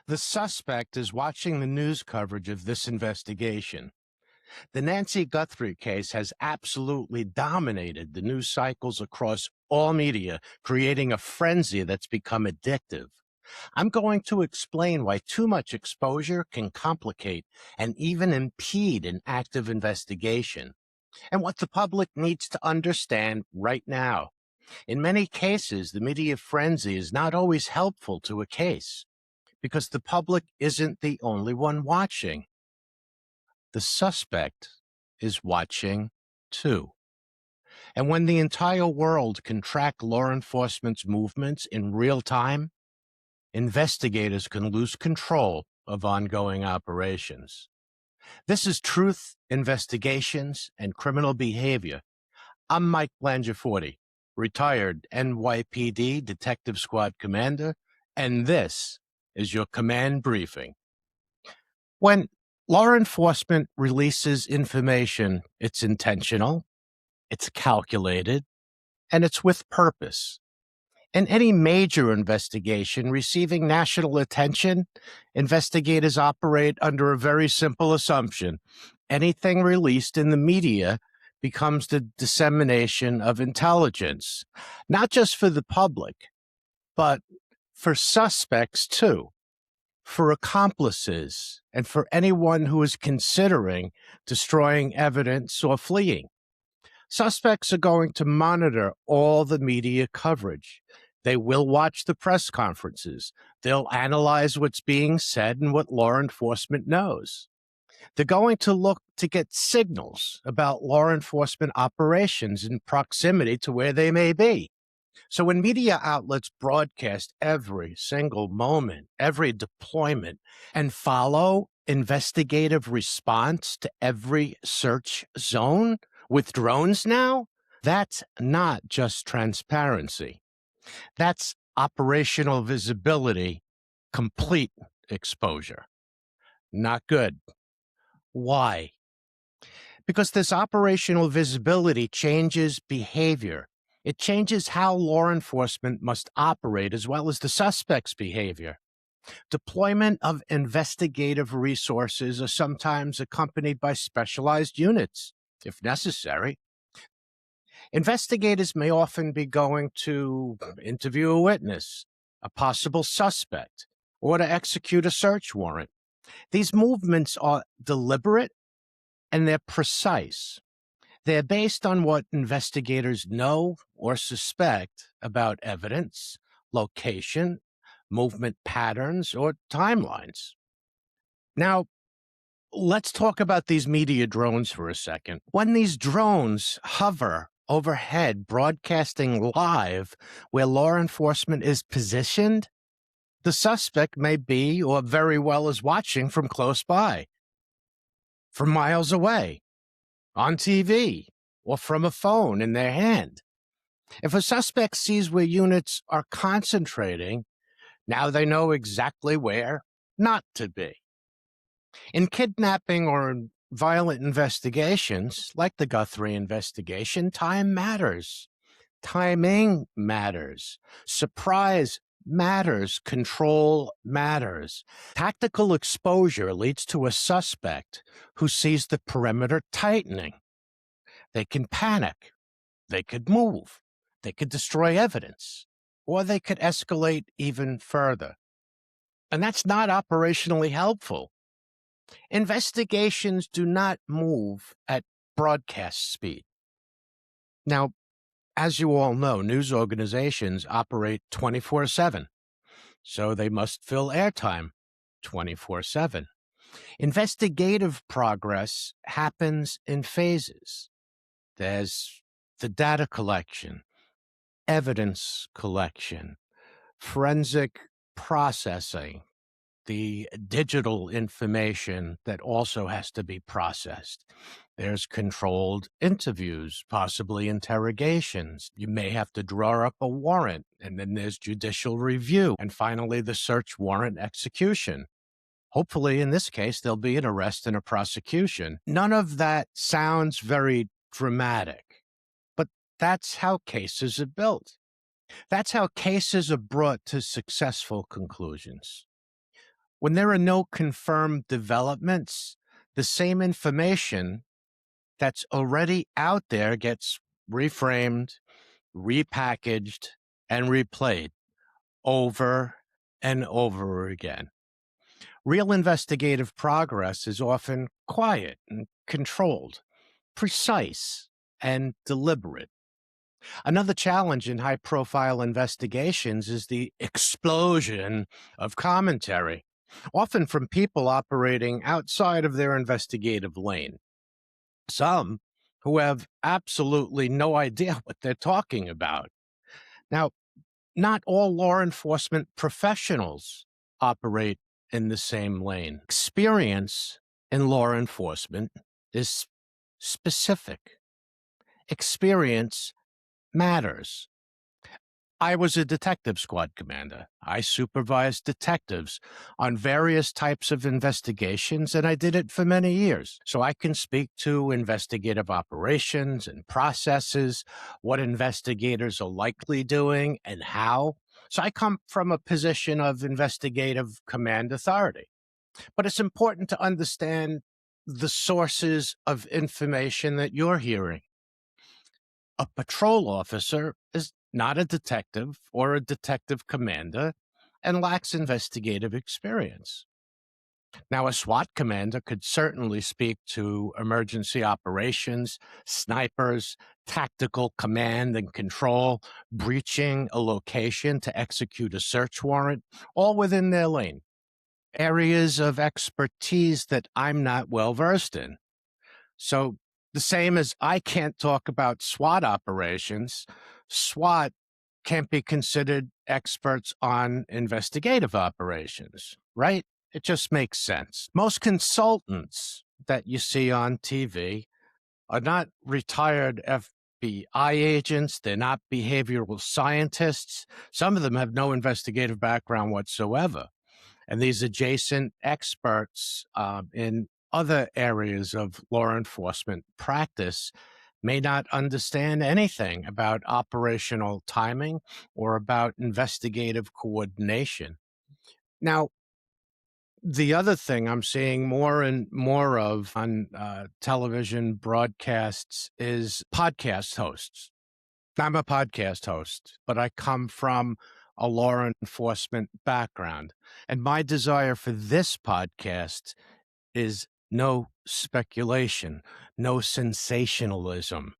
The suspect is watching the news coverage of this investigation. The Nancy Guthrie case has absolutely dominated the news cycles across all media, creating a frenzy that's become addictive. I'm going to explain why too much exposure can complicate and even impede an active investigation, and what the public needs to understand right now. In many cases, the media frenzy is not always helpful to a case because the public isn't the only one watching. The suspect is watching too. And when the entire world can track law enforcement's movements in real time, investigators can lose control of ongoing operations. This is Truth, Investigations, and Criminal Behavior. I'm Mike Blangiforti, retired NYPD Detective Squad Commander, and this is your command briefing. When law enforcement releases information, it's intentional, it's calculated, and it's with purpose. In any major investigation receiving national attention, investigators operate under a very simple assumption. Anything released in the media becomes the dissemination of intelligence, not just for the public, but for suspects too, for accomplices, and for anyone who is considering destroying evidence or fleeing. Suspects are going to monitor all the media coverage. They will watch the press conferences. They'll analyze what's being said and what law enforcement knows. They're going to look to get signals about law enforcement operations in proximity to where they may be. So when media outlets broadcast every single moment, every deployment, and follow investigative response to every search zone with drones now, that's not just transparency. That's operational visibility, complete exposure. Not good. Why? Because this operational visibility changes behavior. It changes how law enforcement must operate as well as the suspect's behavior. Deployment of investigative resources are sometimes accompanied by specialized units, if necessary. Investigators may often be going to interview a witness, a possible suspect, or to execute a search warrant. These movements are deliberate and they're precise. They're based on what investigators know or suspect about evidence, location, movement patterns, or timelines. Now, let's talk about these media drones for a second. When these drones hover overhead, broadcasting live where law enforcement is positioned, the suspect may be or very well is watching from close by, from miles away, on TV, or from a phone in their hand. If a suspect sees where units are concentrating, now they know exactly where not to be. In kidnapping or violent investigations, like the Guthrie investigation, time matters. Timing matters. Surprise matters. Control matters. Tactical exposure leads to a suspect who sees the perimeter tightening. They can panic. They could move. They could destroy evidence. Or they could escalate even further. And that's not operationally helpful. Investigations do not move at broadcast speed. Now, as you all know, news organizations operate 24/7, so they must fill airtime 24/7. Investigative progress happens in phases. There's the data collection, evidence collection, forensic processing, the digital information that also has to be processed. There's controlled interviews, possibly interrogations. You may have to draw up a warrant, and then there's judicial review, and finally the search warrant execution. Hopefully, in this case, there'll be an arrest and a prosecution. None of that sounds very dramatic, but that's how cases are built. That's how cases are brought to successful conclusions. When there are no confirmed developments, the same information that's already out there gets reframed, repackaged, and replayed over and over again. Real investigative progress is often quiet and controlled, precise and deliberate. Another challenge in high profile investigations is the explosion of commentary, often from people operating outside of their investigative lane. Some who have absolutely no idea what they're talking about. Now, not all law enforcement professionals operate in the same lane. Experience in law enforcement is specific. Experience matters. I was a detective squad commander. I supervised detectives on various types of investigations, and I did it for many years. So I can speak to investigative operations and processes, what investigators are likely doing, and how. So I come from a position of investigative command authority. But it's important to understand the sources of information that you're hearing. A patrol officer is not a detective or a detective commander and lacks investigative experience. Now, a SWAT commander could certainly speak to emergency operations, snipers, tactical command and control, breaching a location to execute a search warrant, all within their lane. Areas of expertise that I'm not well versed in. So the same as I can't talk about SWAT operations, SWAT can't be considered experts on investigative operations, right? It just makes sense. Most consultants that you see on TV are not retired FBI agents. They're not behavioral scientists. Some of them have no investigative background whatsoever. And these adjacent experts in other areas of law enforcement practice may not understand anything about operational timing or about investigative coordination. Now, the other thing I'm seeing more and more of on television broadcasts is podcast hosts. I'm a podcast host, but I come from a law enforcement background. And my desire for this podcast is no speculation, no sensationalism,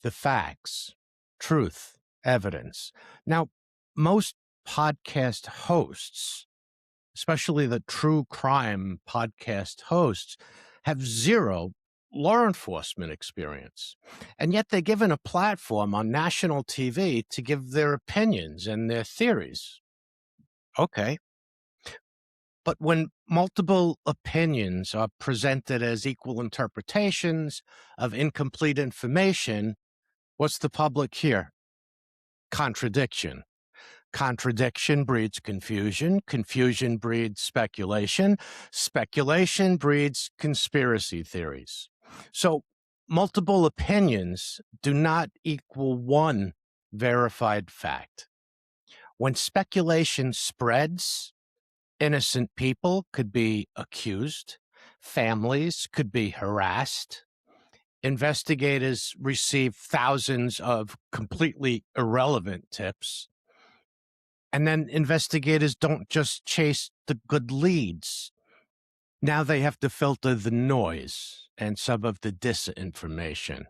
the facts, truth, evidence. Now, most podcast hosts, especially the true crime podcast hosts, have zero law enforcement experience. And yet they're given a platform on national TV to give their opinions and their theories. Okay. But when multiple opinions are presented as equal interpretations of incomplete information, what's the public hear? Contradiction. Contradiction breeds confusion. Confusion breeds speculation. Speculation breeds conspiracy theories. So multiple opinions do not equal one verified fact. When speculation spreads, innocent people could be accused. Families could be harassed. Investigators receive thousands of completely irrelevant tips. And then investigators don't just chase the good leads. Now they have to filter the noise and some of the disinformation.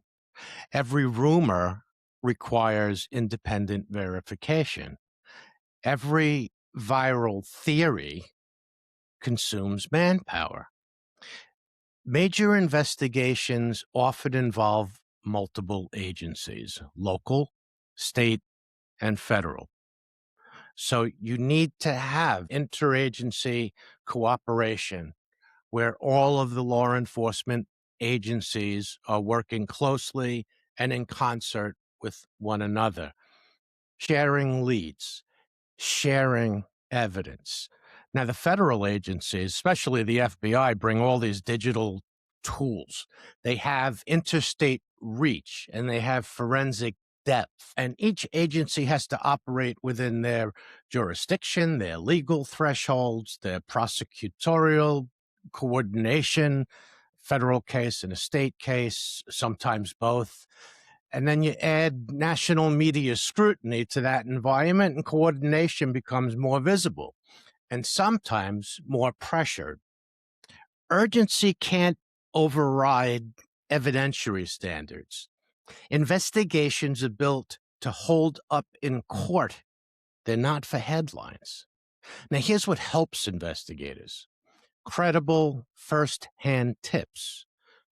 Every rumor requires independent verification. Every viral theory consumes manpower. Major investigations often involve multiple agencies, local, state, and federal. So you need to have interagency cooperation where all of the law enforcement agencies are working closely and in concert with one another, sharing leads, sharing evidence. Now, the federal agencies, especially the FBI, bring all these digital tools. They have interstate reach and they have forensic depth, and each agency has to operate within their jurisdiction, their legal thresholds, their prosecutorial coordination, federal case and a state case, sometimes both. And then you add national media scrutiny to that environment, and coordination becomes more visible and sometimes more pressured. Urgency can't override evidentiary standards. Investigations are built to hold up in court. They're not for headlines. Now, here's what helps investigators: credible first-hand tips,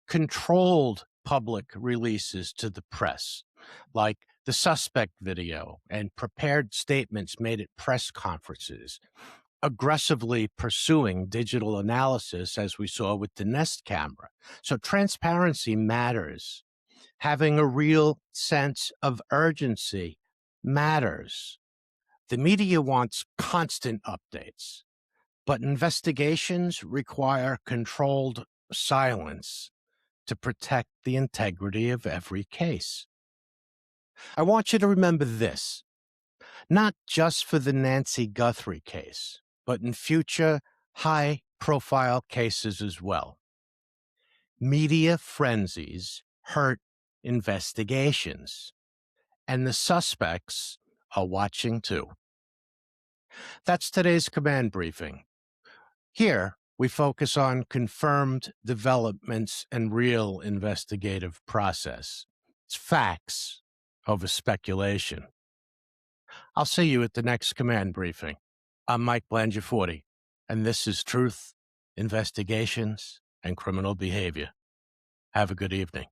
controlled public releases to the press, like the suspect video and prepared statements made at press conferences, aggressively pursuing digital analysis, as we saw with the Nest camera. So transparency matters. Having a real sense of urgency matters. The media wants constant updates, but investigations require controlled silence to protect the integrity of every case. I want you to remember this, not just for the Nancy Guthrie case, but in future high-profile cases as well. Media frenzies hurt investigations, and the suspects are watching too. That's today's command briefing. Here, we focus on confirmed developments and real investigative process. It's facts over speculation. I'll see you at the next command briefing. I'm Mike Blangiforti, and this is Truth, Investigations, and Criminal Behavior. Have a good evening.